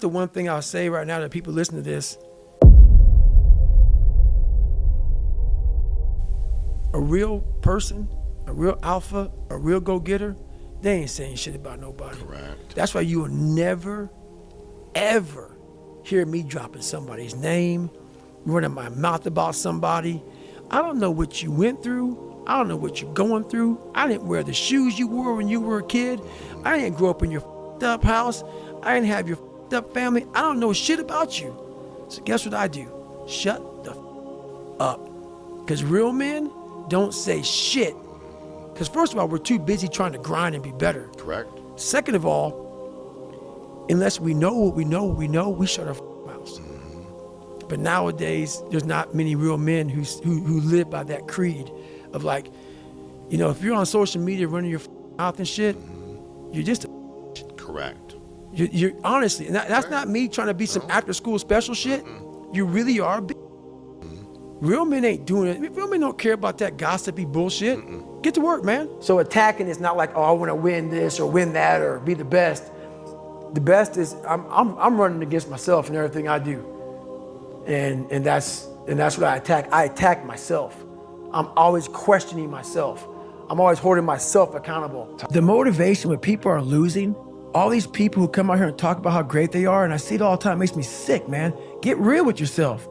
The one thing I'll say right now that people listen to this, a real person, a real alpha, a real go-getter, they ain't saying shit about nobody. Correct. That's why you will never, ever hear me dropping somebody's name, running my mouth about somebody. I don't know what you went through. I don't know what you're going through. I didn't wear the shoes you wore when you were a kid. I didn't grow up in your up house. I didn't have your up family. I don't know shit about you. So guess what I do? Shut the up. Because real men don't say shit. Because first of all, we're too busy trying to grind and be better. Correct. Second of all, unless we know what we know, we shut our mouths. Mm-hmm. But nowadays, there's not many real men who live by that creed of like, you know, if you're on social media running your mouth and shit, you're just a Correct. You're honestly, and that's not me trying to be some after school special shit. You really are a Real men ain't doing it. Real men don't care about that gossipy bullshit. Get to work, man. So attacking is not like, oh, I want to win this or win that or be the best. The best is I'm running against myself and everything I do, and that's what I attack. I attack myself. I'm always questioning myself. I'm always holding myself accountable. The motivation when people are losing, all these people who come out here and talk about how great they are, and I see it all the time, it makes me sick, man. Get real with yourself.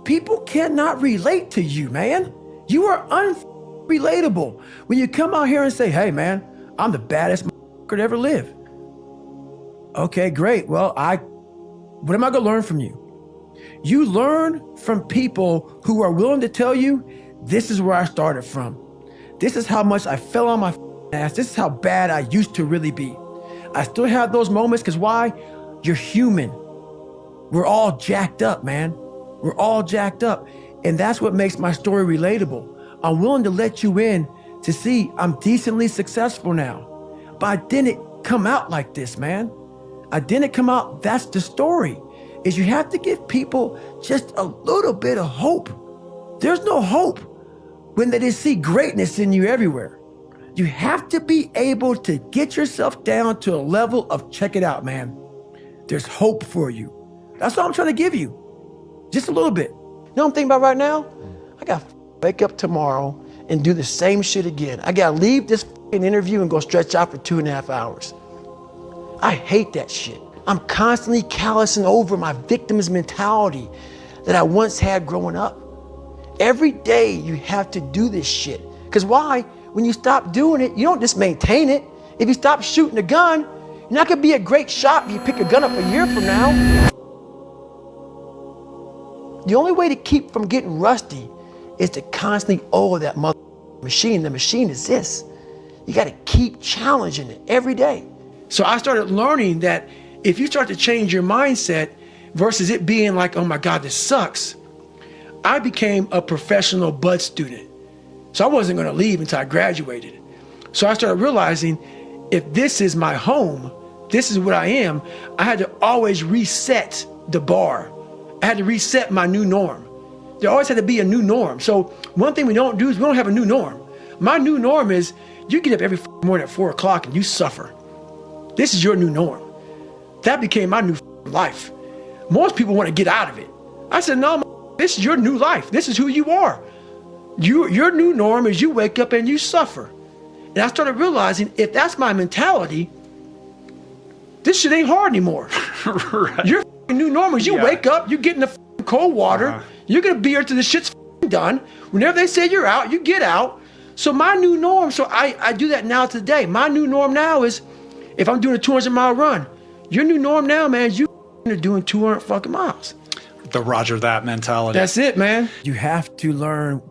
People cannot relate to you, man. You are unrelatable. When you come out here and say, hey, man, I'm the baddest to ever live. Okay, great. Well, what am I gonna learn from you? You learn from people who are willing to tell you, this is where I started from. This is how much I fell on my ass. This is how bad I used to really be. I still have those moments because why? You're human. We're all jacked up, man. We're all jacked up. And that's what makes my story relatable. I'm willing to let you in to see I'm decently successful now. But I didn't come out like this, man. I didn't come out. That's the story, is you have to give people just a little bit of hope. There's no hope when they just see greatness in you everywhere. You have to be able to get yourself down to a level of check it out, man. There's hope for you. That's what I'm trying to give you. Just a little bit. You know what I'm thinking about right now? I got to wake up tomorrow and do the same shit again. I got to leave this interview and go stretch out for 2.5 hours. I hate that shit. I'm constantly callousing over my victim's mentality that I once had growing up. Every day you have to do this shit. Because why? When you stop doing it, you don't just maintain it. If you stop shooting a gun, you're not going to be a great shot if you pick a gun up a year from now. The only way to keep from getting rusty is to constantly oil that machine. The machine is this. You got to keep challenging it every day. So I started learning that if you start to change your mindset versus it being like, oh my God, this sucks. I became a professional bud student. So I wasn't going to leave until I graduated. So I started realizing if this is my home, this is what I am, I had to always reset the bar. I had to reset my new norm. There always had to be a new norm. So one thing we don't do is we don't have a new norm. My new norm is you get up every morning at 4 o'clock and you suffer. This is your new norm. That became my new life. Most people want to get out of it. I said, no, this is your new life. This is who you are. Your new norm is you wake up and you suffer. And I started realizing if that's my mentality, this shit ain't hard anymore. Right. Your new norm is you wake up, you get in the cold water, you're gonna be here till the shit's done. Whenever they say you're out, you get out. So my new norm, so I do that now today. My new norm now is if I'm doing a 200-mile run, your new norm now, man, is you are doing 200 fucking miles. The Roger that mentality. That's it, man. You have to learn,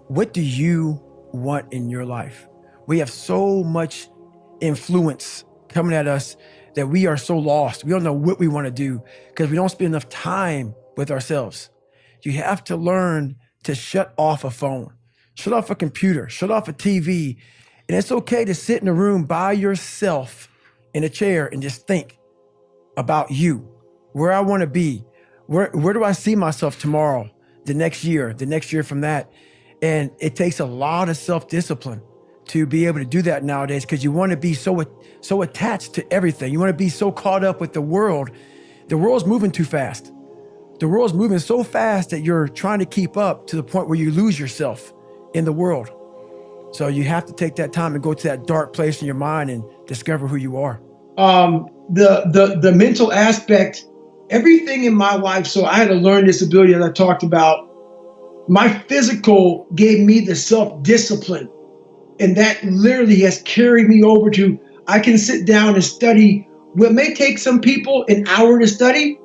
what do you want in your life? We have so much influence coming at us that we are so lost. We don't know what we want to do because we don't spend enough time with ourselves. You have to learn to shut off a phone, shut off a computer, shut off a TV. And it's okay to sit in a room by yourself in a chair and just think about you, where I want to be, where do I see myself tomorrow, the next year from that. And it takes a lot of self-discipline to be able to do that nowadays because you want to be so attached to everything. You want to be so caught up with the world The world's moving too fast. The world's moving so fast that you're trying to keep up to the point where you lose yourself in the world. So you have to take that time and go to that dark place in your mind and discover who you are. The mental aspect, everything in my life. So I had a learning disability, as I talked about. My physical gave me the self-discipline, and that literally has carried me over to, I can sit down and study what may take some people an hour to study.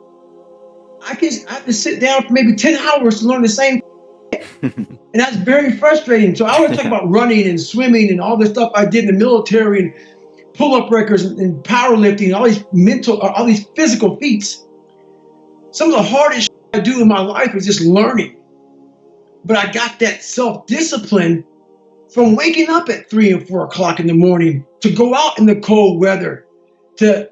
I have to sit down for maybe 10 hours to learn the same. And that's very frustrating. So I always talk about running and swimming and all the stuff I did in the military and pull-up records and powerlifting, all these physical feats. Some of the hardest I do in my life is just learning. But I got that self-discipline from waking up at 3 and 4 o'clock in the morning to go out in the cold weather, to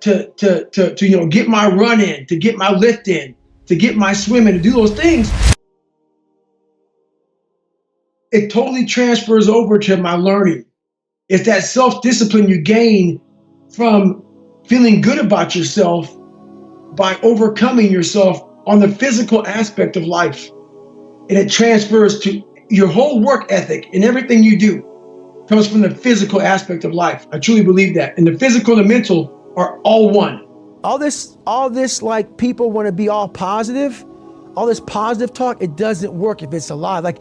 get my run in, to get my lift in, to get my swim in, to do those things. It totally transfers over to my learning. It's that self-discipline you gain from feeling good about yourself by overcoming yourself on the physical aspect of life. And it transfers to your whole work ethic, and everything you do comes from the physical aspect of life. I truly believe that. And the physical and the mental are all one. All this like people want to be all positive, all this positive talk, it doesn't work if it's a lie. Like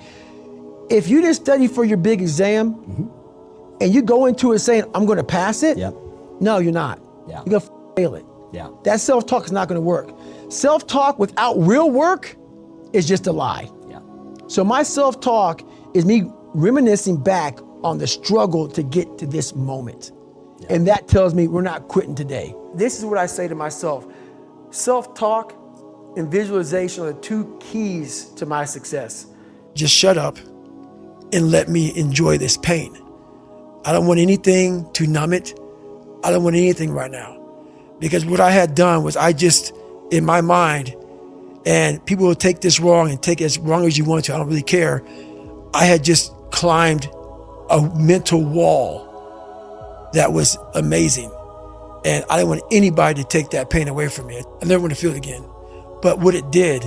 if you didn't study for your big exam and you go into it saying, I'm going to pass it. Yep. No, you're not. Yeah. You're going to fail it. Yeah. That self-talk is not going to work. Self-talk without real work is just a lie. Yeah. So my self-talk is me reminiscing back on the struggle to get to this moment. Yeah. And that tells me we're not quitting today. This is what I say to myself. Self-talk and visualization are the two keys to my success. Just shut up and let me enjoy this pain. I don't want anything to numb it. I don't want anything right now. Because what I had done was I just, in my mind, and people will take this wrong and take it as wrong as you want to, I don't really care. I had just climbed a mental wall that was amazing. And I didn't want anybody to take that pain away from me. I never want to feel it again. But what it did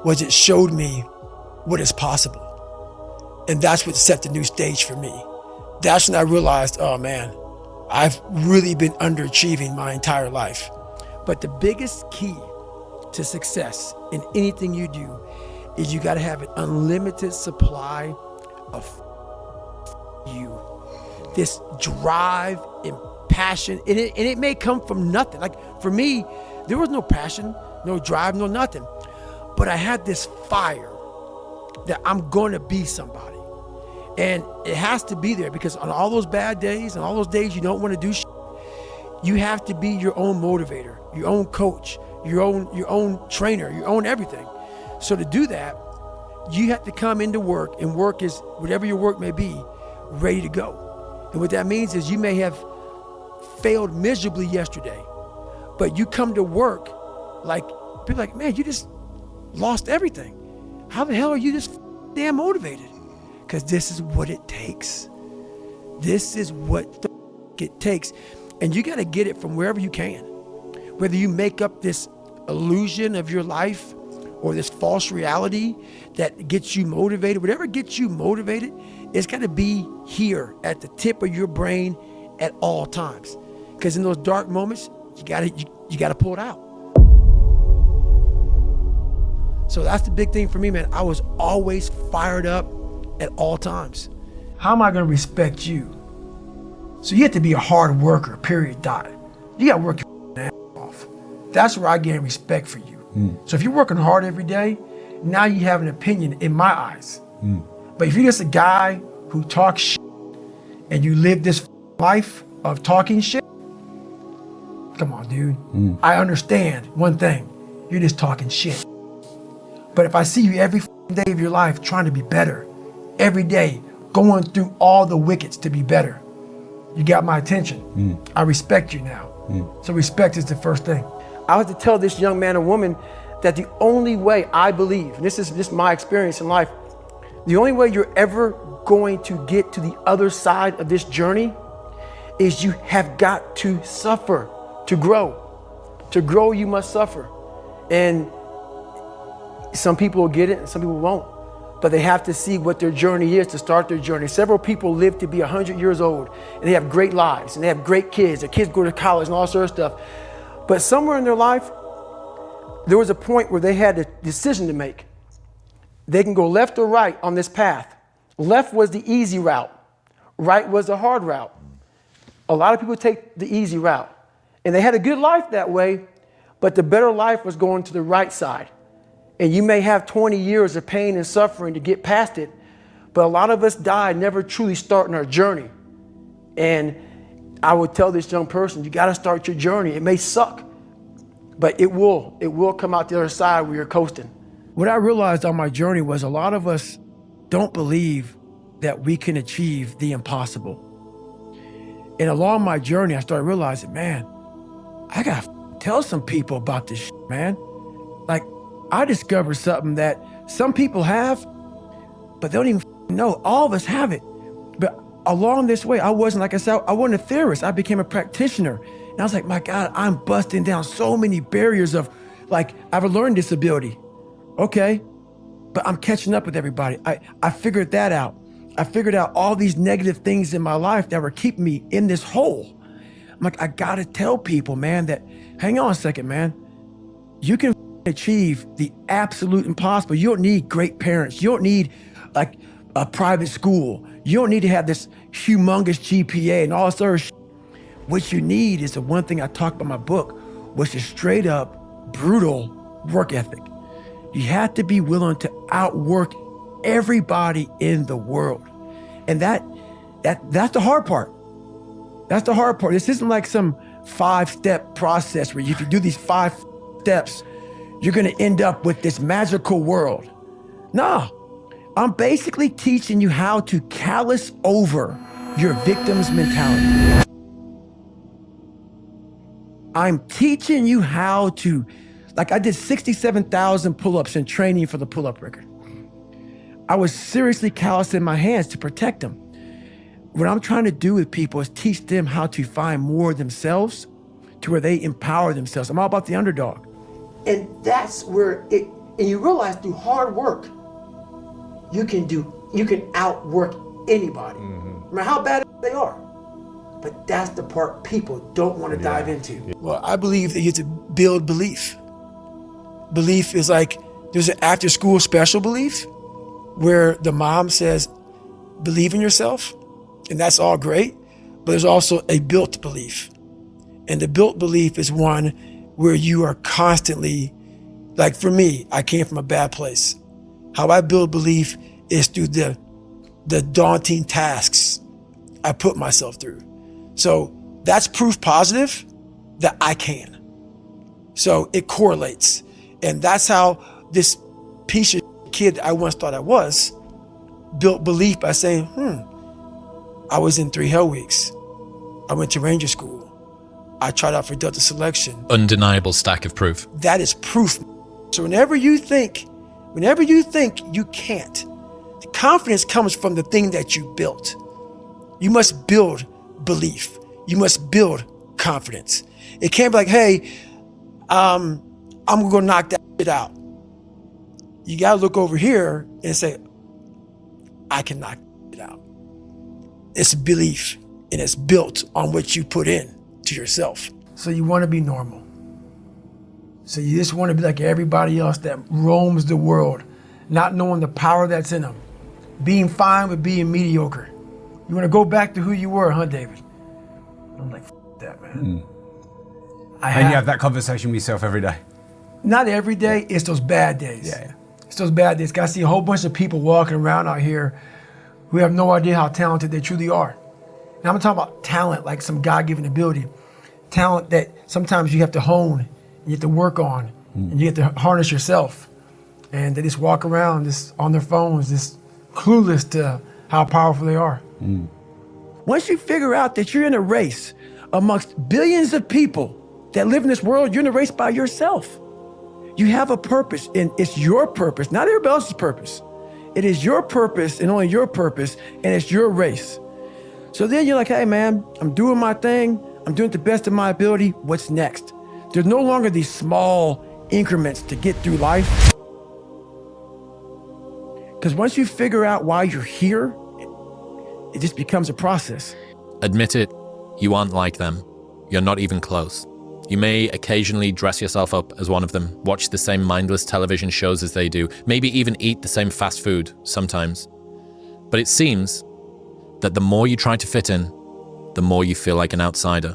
was it showed me what is possible. And that's what set the new stage for me. That's when I realized, oh man, I've really been underachieving my entire life. But the biggest key to success in anything you do is you got to have an unlimited supply of you. This drive and passion, and it may come from nothing. Like for me, there was no passion, no drive, no nothing. But I had this fire that I'm going to be somebody. And it has to be there because on all those bad days and all those days you don't want to do shit, you have to be your own motivator, your own coach, your own trainer, your own everything. So to do that, you have to come into work, and work is whatever your work may be, ready to go. And what that means is you may have failed miserably yesterday, but you come to work like, people are like, man, you just lost everything. How the hell are you this damn motivated? Because this is what it takes. This is what it takes. And you got to get it from wherever you can. Whether you make up this illusion of your life or this false reality that gets you motivated, whatever gets you motivated, it's got to be here at the tip of your brain at all times. Because in those dark moments, you got to pull it out. So that's the big thing for me, man. I was always fired up at all times. How am I going to respect you? So you have to be a hard worker, period, dot. You got to work your ass off. That's where I gain respect for you. So if you're working hard every day, now you have an opinion in my eyes. But if you're just a guy who talks shit and you live this life of talking shit, come on, dude. I understand one thing. You're just talking shit. But if I see you every day of your life trying to be better, every day going through all the wickets to be better, you got my attention. I respect you now. So respect is the first thing. I was to tell this young man or woman that the only way I believe, and this is just my experience in life, the only way you're ever going to get to the other side of this journey is you have got to suffer to grow. To grow, you must suffer. And some people will get it and some people won't. But they have to see what their journey is to start their journey. Several people live to be 100 years old and they have great lives and they have great kids. Their kids go to college and all sorts of stuff. But somewhere in their life, there was a point where they had a decision to make. They can go left or right on this path. Left was the easy route. Right was the hard route. A lot of people take the easy route. And they had a good life that way, but the better life was going to the right side. And you may have 20 years of pain and suffering to get past it, but a lot of us die never truly starting our journey. And I would tell this young person, you got to start your journey. It may suck, but it will come out the other side where you're coasting. What I realized on my journey was a lot of us don't believe that we can achieve the impossible. And along my journey, I started realizing, man, I got to tell some people about this shit, man. Like, I discovered something that some people have, but they don't even know. All of us have it. But along this way, I wasn't, like I said, I wasn't a theorist. I became a practitioner. And I was like, my God, I'm busting down so many barriers of, like, I have a learning disability. Okay, but I'm catching up with everybody. I figured that out. I figured out all these negative things in my life that were keeping me in this hole. I'm like, I gotta tell people, man, that, hang on a second, man. You can achieve the absolute impossible. You don't need great parents. You don't need like a private school. You don't need to have this humongous GPA and all this other shit. What you need is the one thing I talk about in my book, which is straight up brutal work ethic. You have to be willing to outwork everybody in the world. And that's the hard part. That's the hard part. This isn't like some 5-step process where if you do these 5 steps, you're gonna end up with this magical world. No, I'm basically teaching you how to callous over your victim's mentality. I'm teaching you how to, like I did 67,000 pull-ups in training for the pull-up record. I was seriously callousing my hands to protect them. What I'm trying to do with people is teach them how to find more of themselves to where they empower themselves. I'm all about the underdog. And that's where and you realize through hard work, you can outwork anybody, no matter how bad they are. But that's the part people don't want to dive into. Well, I believe that you have to build belief. Belief is like, there's an after school special belief where the mom says, believe in yourself, and that's all great, but there's also a built belief. And the built belief is one where you are constantly, like for me, I came from a bad place. How I build belief is through the daunting tasks I put myself through. So that's proof positive that I can. So it correlates. And that's how this piece of kid I once thought I was built belief by saying, I was in 3 Hell Weeks. I went to Ranger School. I tried out for Delta Selection. Undeniable stack of proof. That is proof. So whenever you think you can't, the confidence comes from the thing that you built. You must build belief. You must build confidence. It can't be like, hey, I'm gonna go knock that shit out. You gotta look over here and say, I can knock it out. It's belief, and it's built on what you put in to yourself. So you want to be normal. So you just want to be like everybody else that roams the world, not knowing the power that's in them, being fine with being mediocre. You want to go back to who you were, huh, David? I'm like, that, man. And you have that conversation with yourself every day? Not every day, it's those bad days. Yeah. It's those bad days. I see a whole bunch of people walking around out here who have no idea how talented they truly are. And I'm talking about talent, like some God-given ability. Talent that sometimes you have to hone, you have to work on, and you have to harness yourself. And they just walk around just on their phones, just clueless to how powerful they are. Once you figure out that you're in a race amongst billions of people that live in this world, you're in a race by yourself. You have a purpose, and it's your purpose, not everybody else's purpose. It is your purpose and only your purpose, and it's your race. So then you're like, hey man, I'm doing my thing. I'm doing it the best of my ability. What's next? There's no longer these small, increments to get through life. Because once you figure out why you're here, it just becomes a process. Admit it, you aren't like them. You're not even close. You may occasionally dress yourself up as one of them, watch the same mindless television shows as they do, maybe even eat the same fast food sometimes. But it seems that the more you try to fit in, the more you feel like an outsider.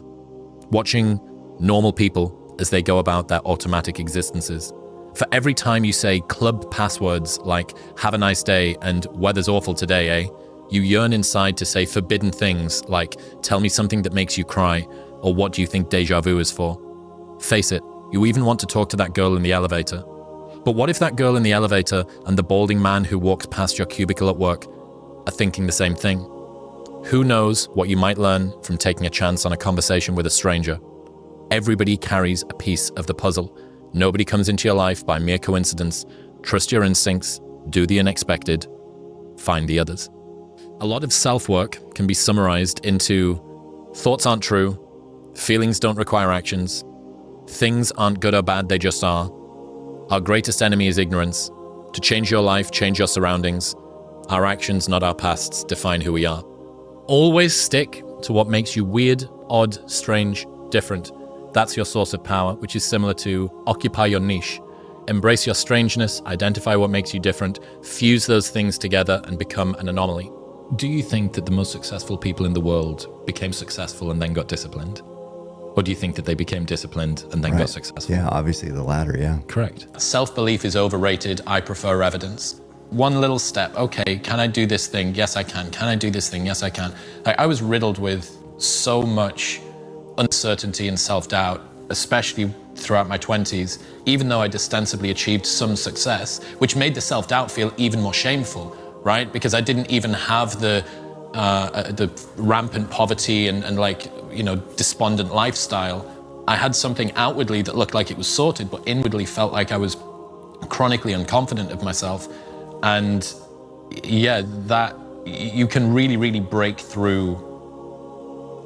Watching normal people as they go about their automatic existences. For every time you say club passwords like "have a nice day" and "weather's awful today, eh?" you yearn inside to say forbidden things like "tell me something that makes you cry," or "what do you think deja vu is for?" Face it, you even want to talk to that girl in the elevator. But what if that girl in the elevator and the balding man who walks past your cubicle at work are thinking the same thing? Who knows what you might learn from taking a chance on a conversation with a stranger? Everybody carries a piece of the puzzle. Nobody comes into your life by mere coincidence. Trust your instincts, do the unexpected, find the others. A lot of self-work can be summarized into thoughts aren't true, feelings don't require actions, things aren't good or bad, they just are. Our greatest enemy is ignorance. To change your life, change your surroundings. Our actions, not our pasts, define who we are. Always stick to what makes you weird, odd, strange, different. That's your source of power, which is similar to occupy your niche. Embrace your strangeness, identify what makes you different, fuse those things together and become an anomaly. Do you think that the most successful people in the world became successful and then got disciplined? Or do you think that they became disciplined and then got successful? Yeah, obviously the latter, yeah. Correct. Self-belief is overrated. I prefer evidence. One little step. Okay, can I do this thing? Yes, I can. Can I do this thing? Yes, I can. I was riddled with so much uncertainty and self-doubt, especially throughout my 20s, even though I'd ostensibly achieved some success, which made the self-doubt feel even more shameful, right? Because I didn't even have the rampant poverty and like, you know, despondent lifestyle. I had something outwardly that looked like it was sorted, but inwardly felt like I was chronically unconfident of myself. And yeah, that you can really, really break through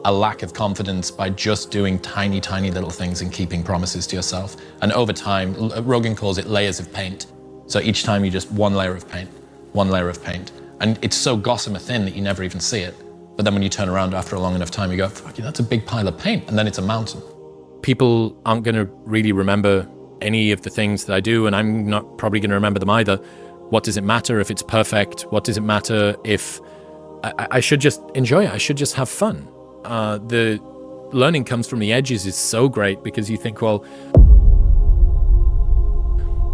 a lack of confidence by just doing tiny, tiny little things and keeping promises to yourself. And over time, Rogan calls it layers of paint. So each time you just one layer of paint, one layer of paint. And it's so gossamer thin that you never even see it. But then when you turn around after a long enough time, you go, fuck yeah, that's a big pile of paint. And then it's a mountain. People aren't going to really remember any of the things that I do, and I'm not probably going to remember them either. What does it matter if it's perfect? What does it matter if I should just enjoy it? I should just have fun. The learning comes from the edges is so great because you think, well,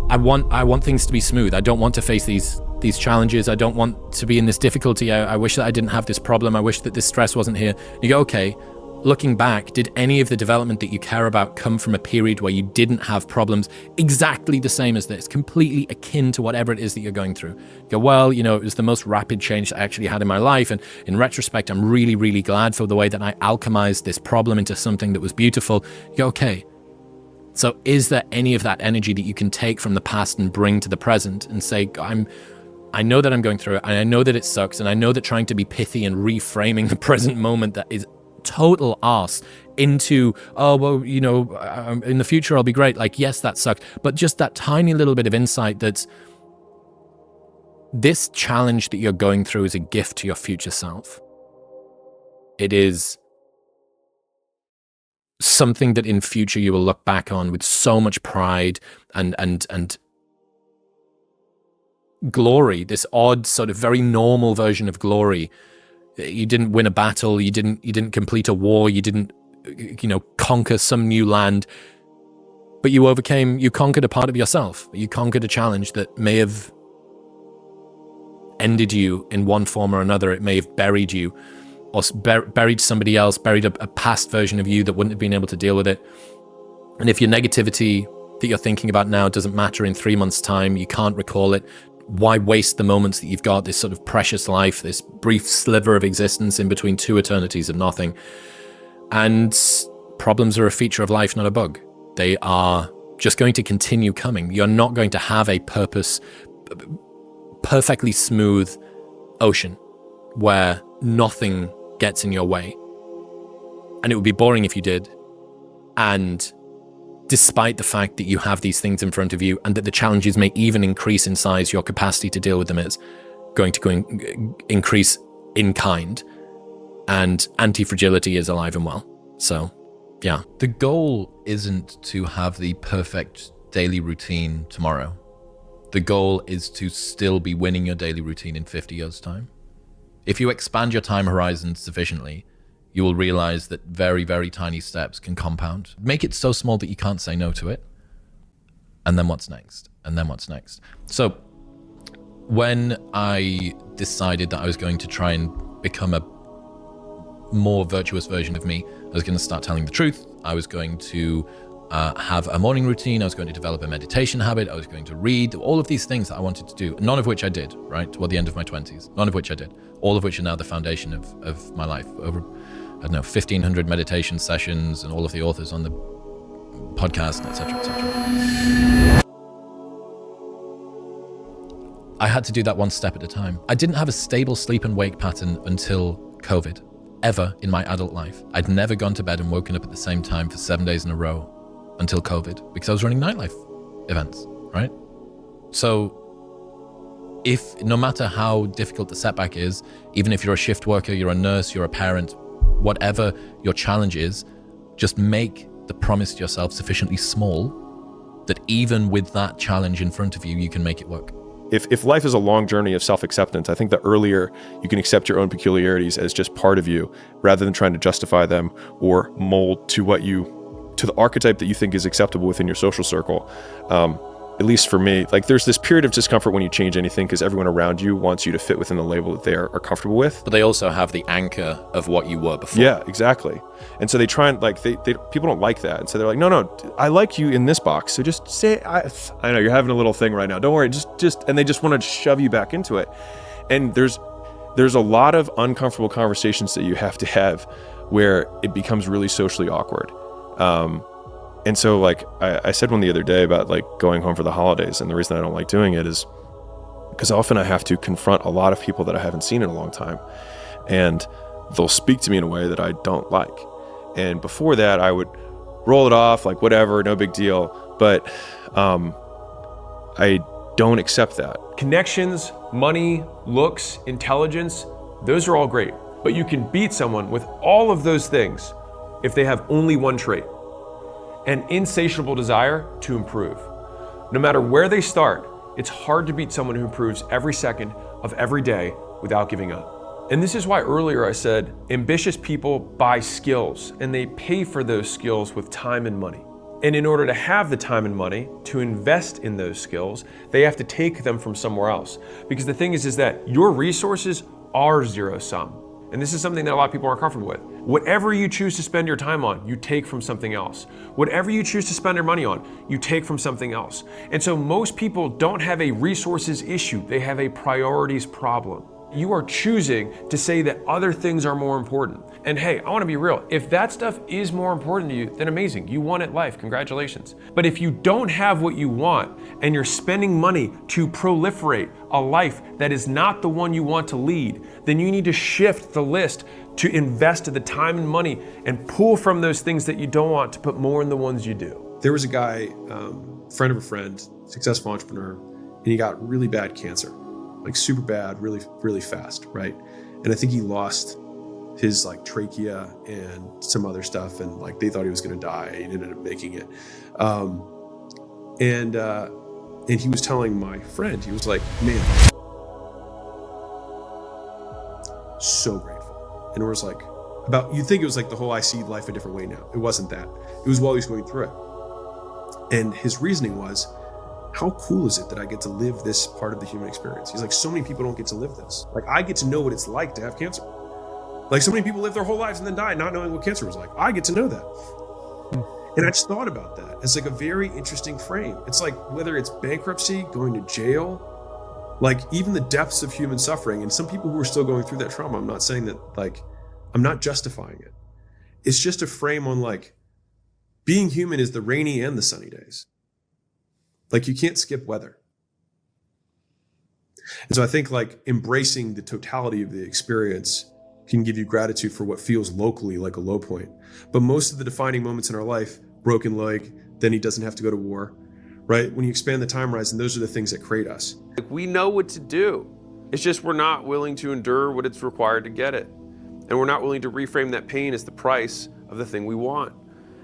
I want things to be smooth. I don't want to face these challenges. I don't want to be in this difficulty. I wish that I didn't have this problem. I wish that this stress wasn't here. And you go, okay, looking back, did any of the development that you care about come from a period where you didn't have problems exactly the same as this, completely akin to whatever it is that you're going through? You go, well, you know, it was the most rapid change that I actually had in my life. And in retrospect, I'm really, really glad for the way that I alchemized this problem into something that was beautiful. You go, okay. So is there any of that energy that you can take from the past and bring to the present and say, I know that I'm going through it, and I know that it sucks, and I know that trying to be pithy and reframing the present moment that is total arse into, oh, well, you know, in the future I'll be great. Like, yes, that sucked. But just that tiny little bit of insight that this challenge that you're going through is a gift to your future self. It is something that in future you will look back on with so much pride and glory, this odd sort of very normal version of glory. You didn't win a battle, you didn't complete a war, you didn't, you know, conquer some new land, but you conquered a part of yourself. You conquered a challenge that may have ended you in one form or another. It may have buried you, or buried somebody else, buried a past version of you that wouldn't have been able to deal with it. And if your negativity that you're thinking about now doesn't matter in 3 months' time, you can't recall it, why waste the moments that you've got, this sort of precious life, this brief sliver of existence in between two eternities of nothing? And problems are a feature of life, not a bug. They are just going to continue coming. You're not going to have a perfectly smooth ocean where nothing gets in your way. And it would be boring if you did. And despite the fact that you have these things in front of you and that the challenges may even increase in size, your capacity to deal with them is going to increase in kind, and anti-fragility is alive and well. So, yeah. The goal isn't to have the perfect daily routine tomorrow. The goal is to still be winning your daily routine in 50 years' time. If you expand your time horizon sufficiently, you will realize that very, very tiny steps can compound. Make it so small that you can't say no to it. And then what's next? And then what's next? So when I decided that I was going to try and become a more virtuous version of me, I was going to start telling the truth. I was going to have a morning routine. I was going to develop a meditation habit. I was going to read, all of these things that I wanted to do, none of which I did, right? Toward the end of my 20s, none of which I did. All of which are now the foundation of my life. Over, I don't know, 1,500 meditation sessions and all of the authors on the podcast, etc., etc. I had to do that one step at a time. I didn't have a stable sleep and wake pattern until COVID, ever in my adult life. I'd never gone to bed and woken up at the same time for 7 days in a row until COVID, because I was running nightlife events, right? So if, no matter how difficult the setback is, even if you're a shift worker, you're a nurse, you're a parent, whatever your challenge is, just make the promise to yourself sufficiently small that even with that challenge in front of you, you can make it work. If life is a long journey of self-acceptance, I think the earlier you can accept your own peculiarities as just part of you, rather than trying to justify them or mold to the archetype that you think is acceptable within your social circle. At least for me, like there's this period of discomfort when you change anything because everyone around you wants you to fit within the label that they are comfortable with. But they also have the anchor of what you were before. Yeah, exactly. And so they try and like, people don't like that. And so they're like, no, I like you in this box. So just say, I know you're having a little thing right now. Don't worry. And they just want to shove you back into it. And there's a lot of uncomfortable conversations that you have to have where it becomes really socially awkward. And so like I said one the other day about like going home for the holidays, and the reason I don't like doing it is because often I have to confront a lot of people that I haven't seen in a long time, and they'll speak to me in a way that I don't like. And before that I would roll it off like whatever, no big deal, but I don't accept that. Connections, money, looks, intelligence, those are all great, but you can beat someone with all of those things if they have only one trait: an insatiable desire to improve. No matter where they start, it's hard to beat someone who improves every second of every day without giving up. And this is why earlier I said ambitious people buy skills, and they pay for those skills with time and money. And in order to have the time and money to invest in those skills, they have to take them from somewhere else. Because the thing is that your resources are zero sum. And this is something that a lot of people aren't comfortable with. Whatever you choose to spend your time on, you take from something else. Whatever you choose to spend your money on, you take from something else. And so most people don't have a resources issue, they have a priorities problem. You are choosing to say that other things are more important. And hey, I want to be real. If that stuff is more important to you, then amazing. You won at life. Congratulations. But if you don't have what you want and you're spending money to proliferate a life that is not the one you want to lead, then you need to shift the list to invest the time and money and pull from those things that you don't want to put more in the ones you do. There was a guy, friend of a friend, successful entrepreneur, and he got really bad cancer. Like super bad, really, really fast, right? And I think he lost his like trachea and some other stuff, and like they thought he was going to die, and he ended up making it. And he was telling my friend, he was like, "Man, so grateful." And it was like you'd think it was like the whole I see life a different way now. It wasn't that. It was while he was going through it. And his reasoning was, how cool is it that I get to live this part of the human experience? He's like, so many people don't get to live this. Like, I get to know what it's like to have cancer. Like, so many people live their whole lives and then die not knowing what cancer was like. I get to know that. And I just thought about that. It's like a very interesting frame. It's like whether it's bankruptcy, going to jail, like even the depths of human suffering. And some people who are still going through that trauma, I'm not saying that, like, I'm not justifying it. It's just a frame on like, being human is the rainy and the sunny days. Like you can't skip weather. And so I think like embracing the totality of the experience can give you gratitude for what feels locally like a low point. But most of the defining moments in our life, broken leg, then he doesn't have to go to war, right? When you expand the time horizon, those are the things that create us. Like, we know what to do. It's just we're not willing to endure what it's required to get it. And we're not willing to reframe that pain as the price of the thing we want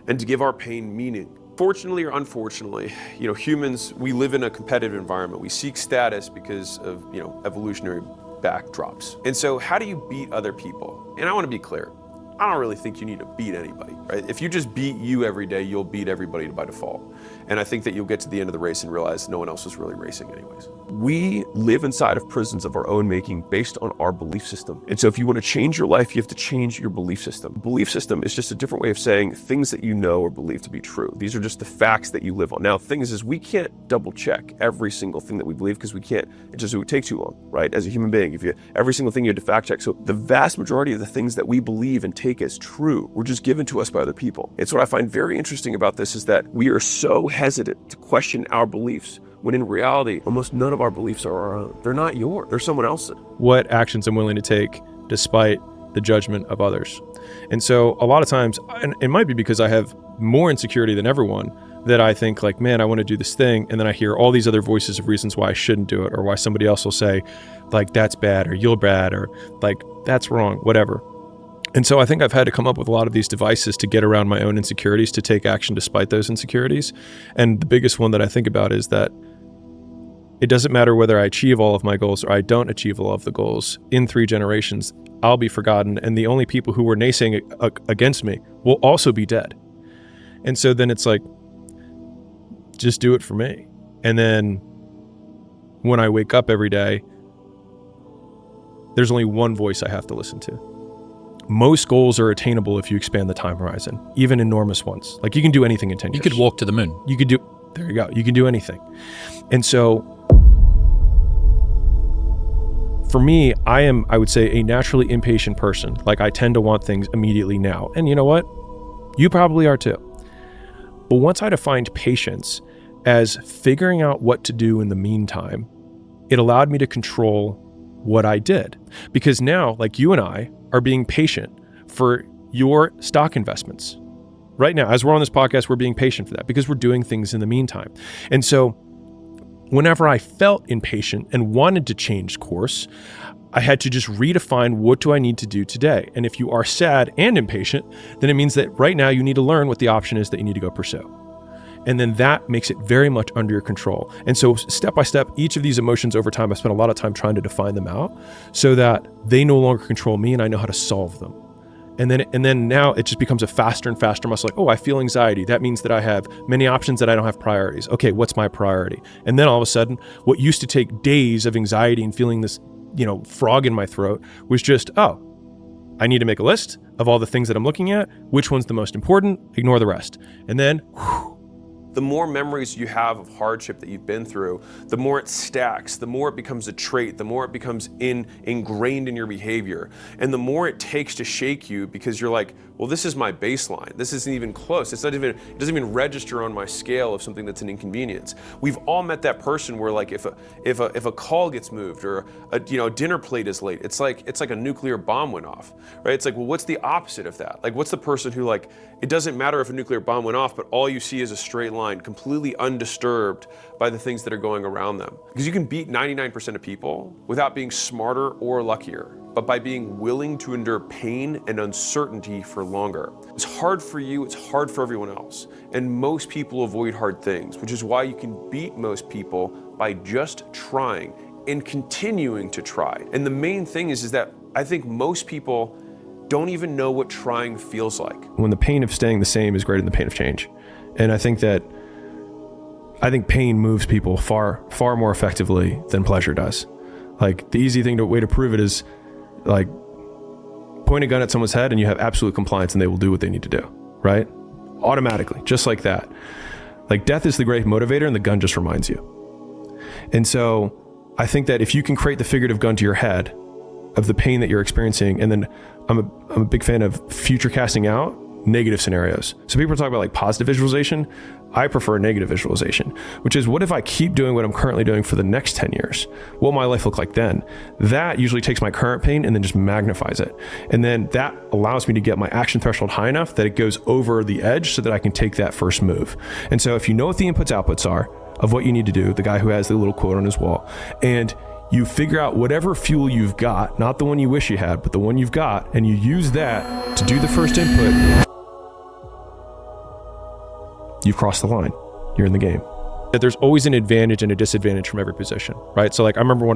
and to give our pain meaning. Fortunately or unfortunately, humans, we live in a competitive environment. We seek status because of, evolutionary backdrops. And so how do you beat other people? And I want to be clear. I don't really think you need to beat anybody, right? If you just beat you every day, you'll beat everybody by default. And I think that you'll get to the end of the race and realize no one else is really racing anyways. We live inside of prisons of our own making based on our belief system. And so if you want to change your life, you have to change your belief system. Belief system is just a different way of saying things that you know or believe to be true. These are just the facts that you live on. Now, the thing is we can't double check every single thing that we believe because we can't. It would take too long, right? As a human being, every single thing you had to fact check. So the vast majority of the things that we believe and take as true were just given to us by other people. It's what I find very interesting about this is that we are so hesitant to question our beliefs when in reality, almost none of our beliefs are our own. They're not yours. They're someone else's. What actions I'm willing to take despite the judgment of others. And so a lot of times, and it might be because I have more insecurity than everyone, that I think like, man, I want to do this thing. And then I hear all these other voices of reasons why I shouldn't do it, or why somebody else will say like, that's bad, or you're bad, or like, that's wrong, whatever. And so I think I've had to come up with a lot of these devices to get around my own insecurities, to take action despite those insecurities. And the biggest one that I think about is that it doesn't matter whether I achieve all of my goals or I don't achieve all of the goals. In 3 generations, I'll be forgotten, and the only people who were naysaying against me will also be dead. And so then it's like, just do it for me. And then when I wake up every day, there's only one voice I have to listen to. Most goals are attainable if you expand the time horizon, even enormous ones. Like you can do anything in 10 years. You could walk to the moon. There you go. You can do anything. And so for me, I would say a naturally impatient person. Like I tend to want things immediately now. And you know what? You probably are too. But once I defined patience as figuring out what to do in the meantime, it allowed me to control what I did. Because now, like you and I are being patient for your stock investments. Right now, as we're on this podcast, we're being patient for that because we're doing things in the meantime. And so whenever I felt impatient and wanted to change course, I had to just redefine what do I need to do today. And if you are sad and impatient, then it means that right now you need to learn what the option is that you need to go pursue. And then that makes it very much under your control. And so step by step, each of these emotions over time, I spent a lot of time trying to define them out so that they no longer control me and I know how to solve them. And then now it just becomes a faster and faster muscle. Like, oh, I feel anxiety. That means that I have many options, that I don't have priorities. Okay, what's my priority? And then all of a sudden, what used to take days of anxiety and feeling this, frog in my throat was just, oh, I need to make a list of all the things that I'm looking at. Which one's the most important? Ignore the rest. And then, The more memories you have of hardship that you've been through, the more it stacks, the more it becomes a trait, the more it becomes ingrained in your behavior, and the more it takes to shake you because you're like, well, this is my baseline. This isn't even close. It doesn't even register on my scale of something that's an inconvenience. We've all met that person where like if a call gets moved or a dinner plate is late, it's like a nuclear bomb went off, right? It's like, well, what's the opposite of that? Like, what's the person who like, it doesn't matter if a nuclear bomb went off, but all you see is a straight line, completely undisturbed by the things that are going around them. Because you can beat 99% of people without being smarter or luckier, but by being willing to endure pain and uncertainty for longer. It's hard for you, it's hard for everyone else. And most people avoid hard things, which is why you can beat most people by just trying and continuing to try. And the main thing is that I think most people don't even know what trying feels like. when the pain of staying the same is greater than the pain of change. And I think pain moves people far, far more effectively than pleasure does. Like the easy way to prove it is like point a gun at someone's head and you have absolute compliance and they will do what they need to do, right? Automatically, just like that. Like death is the great motivator and the gun just reminds you. And so I think that if you can create the figurative gun to your head of the pain that you're experiencing, and then I'm a big fan of future casting out negative scenarios. So people talk about like positive visualization. I prefer a negative visualization, which is, what if I keep doing what I'm currently doing for the next 10 years? What will my life look like then? That usually takes my current pain and then just magnifies it. And then that allows me to get my action threshold high enough that it goes over the edge so that I can take that first move. And so if you know what the inputs outputs are of what you need to do, the guy who has the little quote on his wall, and you figure out whatever fuel you've got, not the one you wish you had, but the one you've got, and you use that to do the first input, you've crossed the line. You're in the game. There's always an advantage and a disadvantage from every position, right? So like, I remember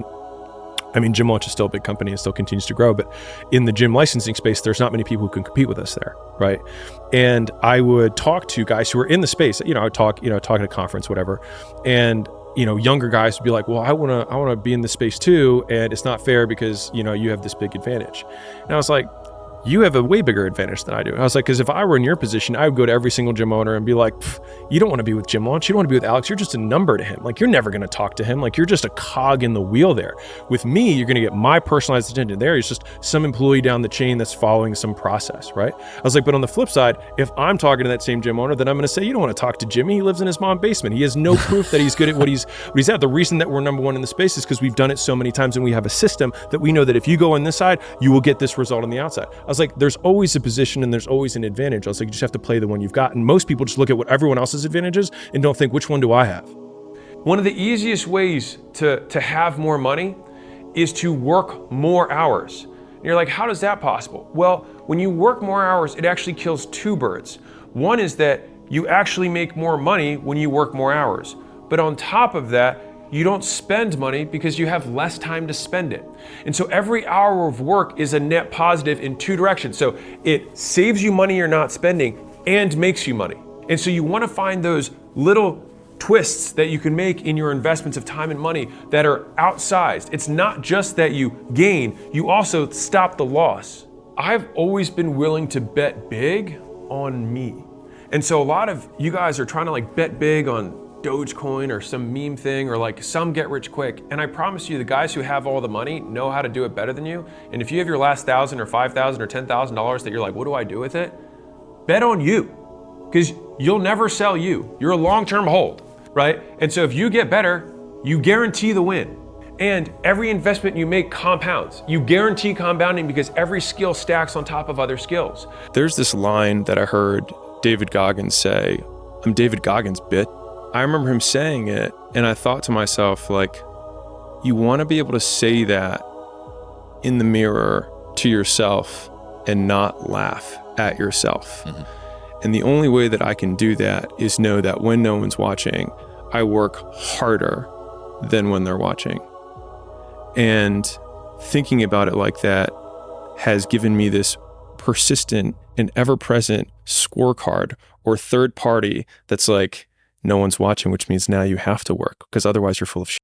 Gym Launch is still a big company and still continues to grow, but in the gym licensing space, there's not many people who can compete with us there, right? And I would talk to guys who were in the space, I would talk at a conference, whatever. And younger guys would be like, well, I want to be in this space too. And it's not fair because, you have this big advantage. And I was like, you have a way bigger advantage than I do. I was like, because if I were in your position, I would go to every single gym owner and be like, you don't want to be with Gym Launch. You don't want to be with Alex. You're just a number to him. Like, you're never going to talk to him. Like, you're just a cog in the wheel there. With me, you're going to get my personalized attention. There is just some employee down the chain that's following some process, right? I was like, but on the flip side, if I'm talking to that same gym owner, then I'm going to say, you don't want to talk to Jimmy. He lives in his mom's basement. He has no proof that he's good at what he's at. The reason that we're number one in the space is because we've done it so many times, and we have a system that we know that if you go on this side, you will get this result on the outside. I was like, there's always a position and there's always an advantage. I was like, you just have to play the one you've got. And most people just look at what everyone else's advantage is and don't think, which one do I have? One of the easiest ways to have more money is to work more hours. And you're like, how is that possible? Well, when you work more hours, it actually kills two birds. One is that you actually make more money when you work more hours. But on top of that, you don't spend money because you have less time to spend it. And so every hour of work is a net positive in two directions. So it saves you money you're not spending and makes you money. And so you want to find those little twists that you can make in your investments of time and money that are outsized. It's not just that you gain, you also stop the loss. I've always been willing to bet big on me. And so a lot of you guys are trying to bet big on Dogecoin or some meme thing or some get rich quick. And I promise you, the guys who have all the money know how to do it better than you. And if you have your last $1,000 or $5,000 or $10,000 that you're like, what do I do with it? Bet on you, because you'll never sell you. You're a long-term hold, right? And so if you get better, you guarantee the win. And every investment you make compounds. You guarantee compounding because every skill stacks on top of other skills. There's this line that I heard David Goggins say, I'm David Goggins, bitch. I remember him saying it, and I thought to myself, you want to be able to say that in the mirror to yourself and not laugh at yourself. Mm-hmm. And the only way that I can do that is know that when no one's watching, I work harder than when they're watching. And thinking about it like that has given me this persistent and ever-present scorecard or third party that's like, no one's watching, which means now you have to work because otherwise you're full of shit.